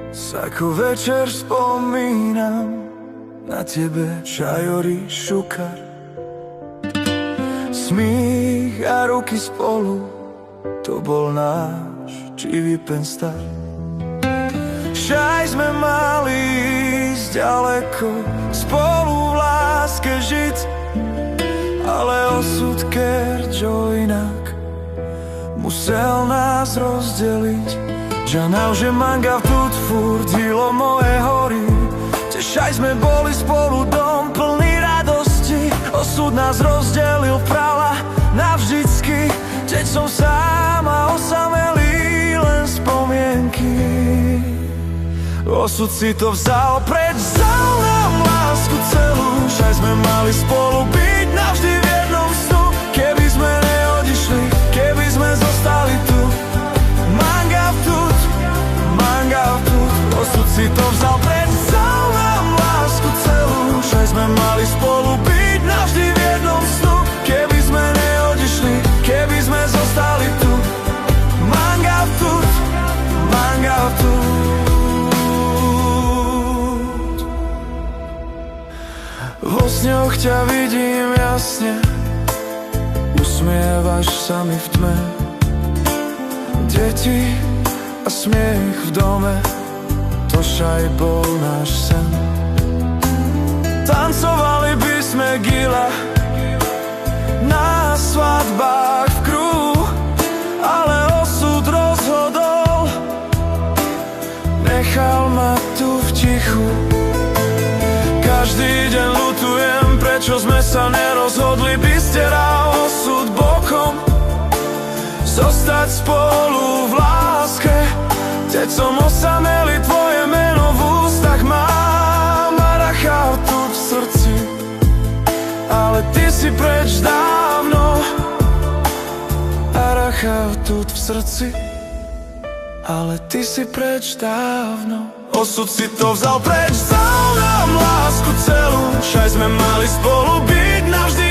Ako večer spomínam na tebe, čajorí šukar. Smích a ruky spolu, to bol náš živý penstar. Však sme mali ísť ďaleko, spolu v láske žiť, ale osud kerčo inak musel nás rozdeliť. Žanal, že manga тут furt dilo moje hory. Tešaj sme boli spolu dom plný radosti. Osud nás rozdelil prala navždycky. Teď som sám a osamelý, len spomienky. Osud si to vzal preč, vzal nám lásku celú. Však sme mali spolu byť navždy v jednom snu. Keby sme neodišli, keby sme zostali tu. Manga vtut, osud si to vzal preč, vzal nám lásku celú. Však sme mali spolu byť navždy v jednom snu. Keby sme neodišli, keby sme zostali tu. Manga vtut, vo sňoch ťa vidím jasne, usmievaš sa mi v tme. Deti a smiech v dome, to však bol náš sen. Tancovali by sme gila na svadbách v kruhu, ale osud rozhodol, nechal ma tu v tichu. Každý deň ľutujem, prečo sme sa nerozhodli, by steral osud bokom, zostať spolu v láske. Teď som osamelý, tvoje meno v ústach mám a rachal tu v srdci, ale ty si preč dávno. A rachal tu v srdci, ale ty si preč dávno. Osud si to vzal preč, vzal nám lásku celú. Však sme mali spolu byť navždy